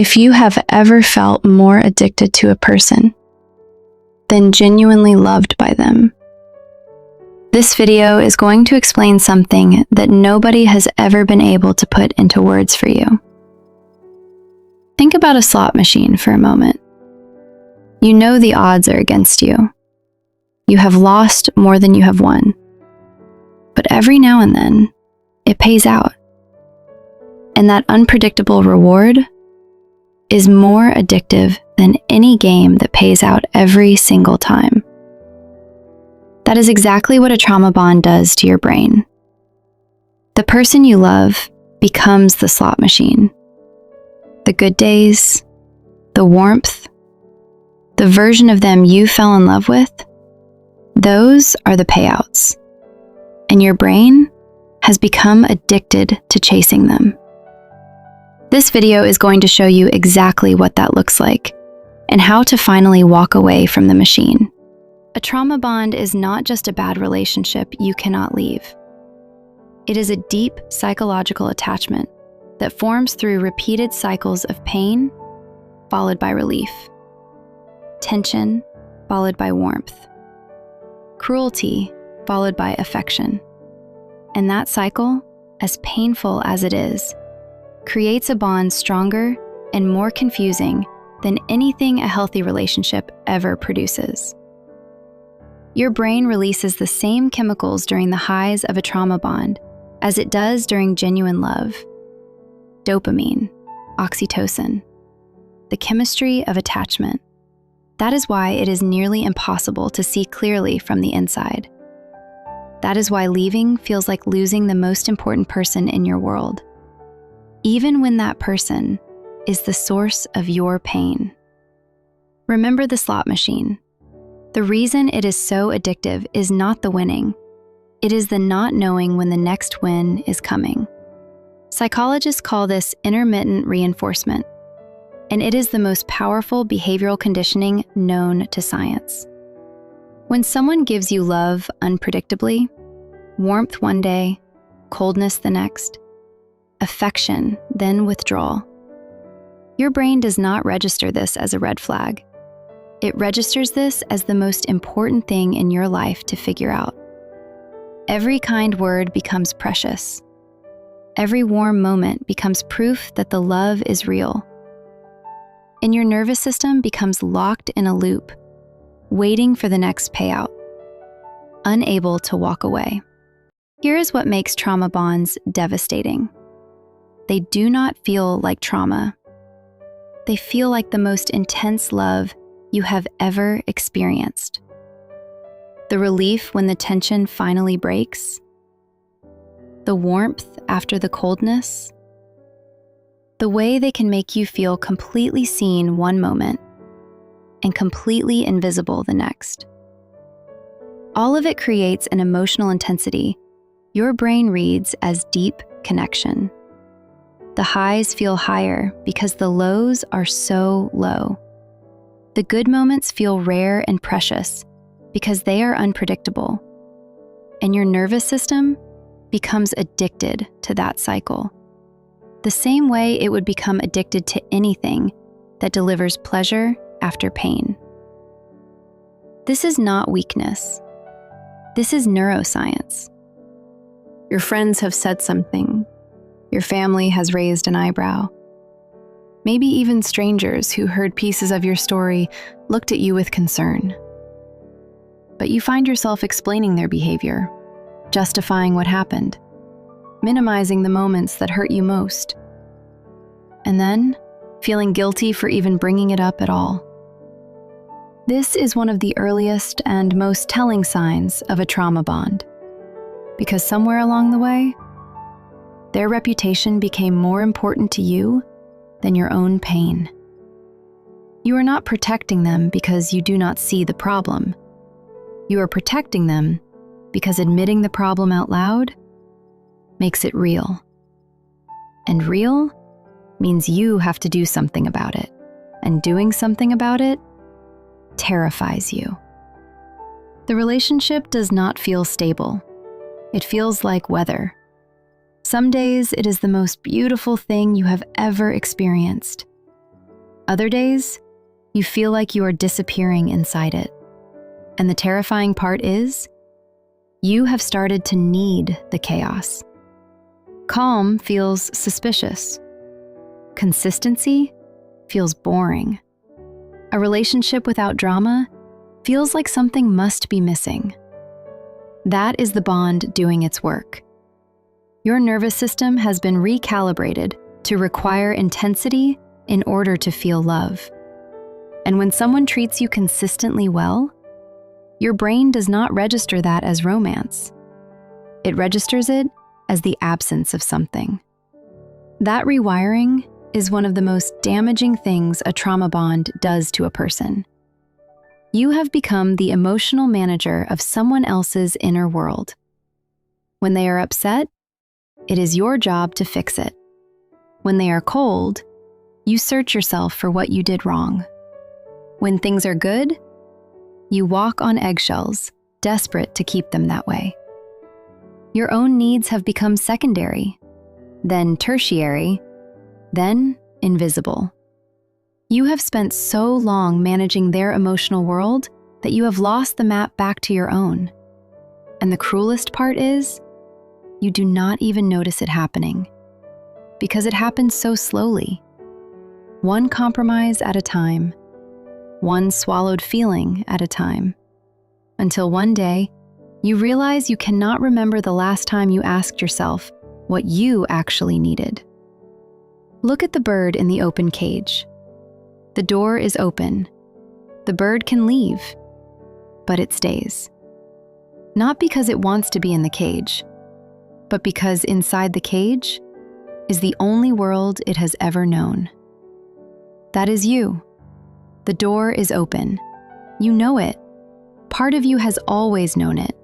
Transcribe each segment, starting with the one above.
if you have ever felt more addicted to a person than genuinely loved by them. This video is going to explain something that nobody has ever been able to put into words for you. Think about a slot machine for a moment. You know the odds are against you. You have lost more than you have won. But every now and then, it pays out. And that unpredictable reward is more addictive than any game that pays out every single time. That is exactly what a trauma bond does to your brain. The person you love becomes the slot machine. The good days, the warmth, the version of them you fell in love with, those are the payouts. And your brain has become addicted to chasing them. This video is going to show you exactly what that looks like and how to finally walk away from the machine. A trauma bond is not just a bad relationship you cannot leave. It is a deep psychological attachment that forms through repeated cycles of pain, followed by relief, tension, followed by warmth, cruelty, followed by affection. And that cycle, as painful as it is, creates a bond stronger and more confusing than anything a healthy relationship ever produces. Your brain releases the same chemicals during the highs of a trauma bond as it does during genuine love. Dopamine, oxytocin, the chemistry of attachment. That is why it is nearly impossible to see clearly from the inside. That is why leaving feels like losing the most important person in your world, even when that person is the source of your pain. Remember the slot machine. The reason it is so addictive is not the winning. It is the not knowing when the next win is coming. Psychologists call this intermittent reinforcement, and it is the most powerful behavioral conditioning known to science. When someone gives you love unpredictably, warmth one day, coldness the next, affection, then withdrawal, your brain does not register this as a red flag. It registers this as the most important thing in your life to figure out. Every kind word becomes precious. Every warm moment becomes proof that the love is real. And your nervous system becomes locked in a loop, waiting for the next payout, unable to walk away. Here is what makes trauma bonds devastating. They do not feel like trauma. They feel like the most intense love you have ever experienced. The relief when the tension finally breaks, the warmth after the coldness, the way they can make you feel completely seen one moment and completely invisible the next. All of it creates an emotional intensity your brain reads as deep connection. The highs feel higher because the lows are so low. The good moments feel rare and precious because they are unpredictable. And your nervous system becomes addicted to that cycle, the same way it would become addicted to anything that delivers pleasure after pain. This is not weakness. This is neuroscience. Your friends have said something. Your family has raised an eyebrow. Maybe even strangers who heard pieces of your story looked at you with concern. But you find yourself explaining their behavior, justifying what happened, minimizing the moments that hurt you most, and then feeling guilty for even bringing it up at all. This is one of the earliest and most telling signs of a trauma bond, because somewhere along the way, their reputation became more important to you than your own pain. You are not protecting them because you do not see the problem. You are protecting them because admitting the problem out loud makes it real. And real means you have to do something about it. And doing something about it terrifies you. The relationship does not feel stable. It feels like weather. Some days it is the most beautiful thing you have ever experienced. Other days, you feel like you are disappearing inside it. And the terrifying part is, you have started to need the chaos. Calm feels suspicious. Consistency feels boring. A relationship without drama feels like something must be missing. That is the bond doing its work. Your nervous system has been recalibrated to require intensity in order to feel love. And when someone treats you consistently well, your brain does not register that as romance. It registers it as the absence of something. That rewiring is one of the most damaging things a trauma bond does to a person. You have become the emotional manager of someone else's inner world. When they are upset, it is your job to fix it. When they are cold, you search yourself for what you did wrong. When things are good, you walk on eggshells, desperate to keep them that way. Your own needs have become secondary, then tertiary, then invisible. You have spent so long managing their emotional world that you have lost the map back to your own. And the cruelest part is, you do not even notice it happening, because it happens so slowly. One compromise at a time, one swallowed feeling at a time, until one day, you realize you cannot remember the last time you asked yourself what you actually needed. Look at the bird in the open cage. The door is open. The bird can leave, but it stays. Not because it wants to be in the cage, but because inside the cage is the only world it has ever known. That is you. The door is open. You know it. Part of you has always known it.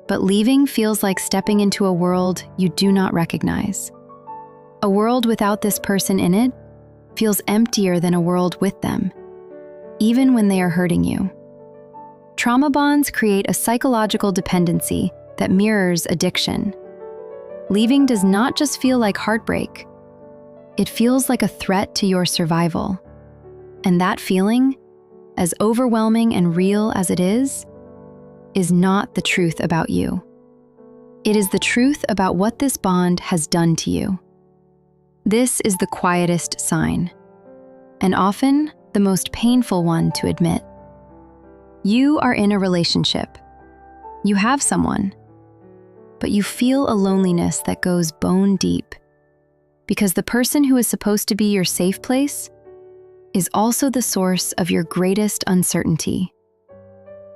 But leaving feels like stepping into a world you do not recognize. A world without this person in it feels emptier than a world with them, even when they are hurting you. Trauma bonds create a psychological dependency that mirrors addiction. Leaving does not just feel like heartbreak. It feels like a threat to your survival. And that feeling, as overwhelming and real as it is not the truth about you. It is the truth about what this bond has done to you. This is the quietest sign, and often the most painful one to admit. You are in a relationship. You have someone, but you feel a loneliness that goes bone deep, because the person who is supposed to be your safe place is also the source of your greatest uncertainty.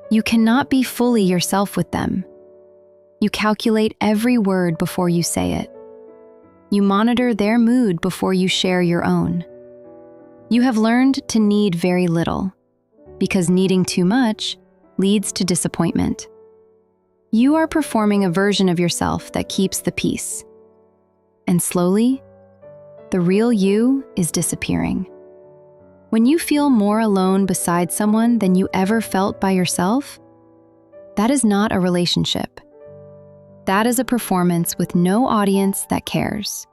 You cannot be fully yourself with them. You calculate every word before you say it. You monitor their mood before you share your own. You have learned to need very little, because needing too much leads to disappointment. You are performing a version of yourself that keeps the peace. And slowly, the real you is disappearing. When you feel more alone beside someone than you ever felt by yourself, that is not a relationship. That is a performance with no audience that cares.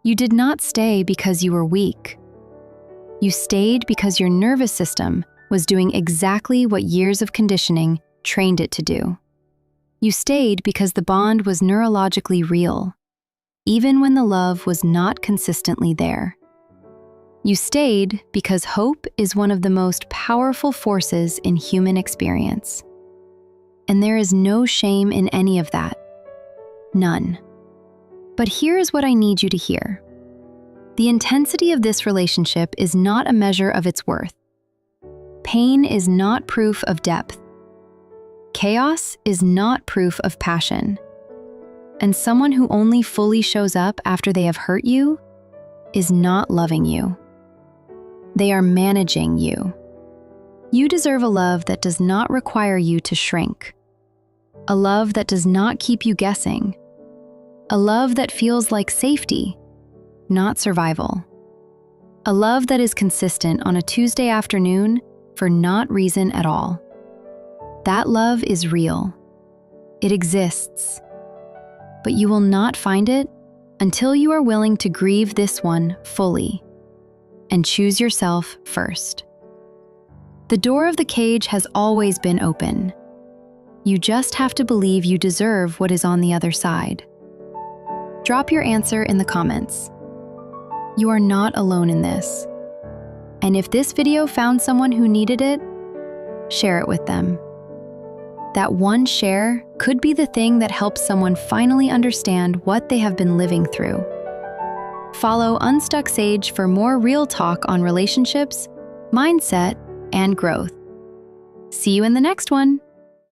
You did not stay because you were weak. You stayed because your nervous system was doing exactly what years of conditioning trained it to do. You stayed because the bond was neurologically real, even when the love was not consistently there. You stayed because hope is one of the most powerful forces in human experience. And there is no shame in any of that. None. But here is what I need you to hear. The intensity of this relationship is not a measure of its worth. Pain is not proof of depth. Chaos is not proof of passion. And someone who only fully shows up after they have hurt you is not loving you. They are managing you. You deserve a love that does not require you to shrink. A love that does not keep you guessing. A love that feels like safety, not survival. A love that is consistent on a Tuesday afternoon for not reason at all. That love is real. It exists. But you will not find it until you are willing to grieve this one fully. and choose yourself first. The door of the cage has always been open. You just have to believe you deserve what is on the other side. Drop your answer in the comments. You are not alone in this. And if this video found someone who needed it, share it with them. That one share could be the thing that helps someone finally understand what they have been living through. Follow Unstuck Sage for more real talk on relationships, mindset, and growth. See you in the next one.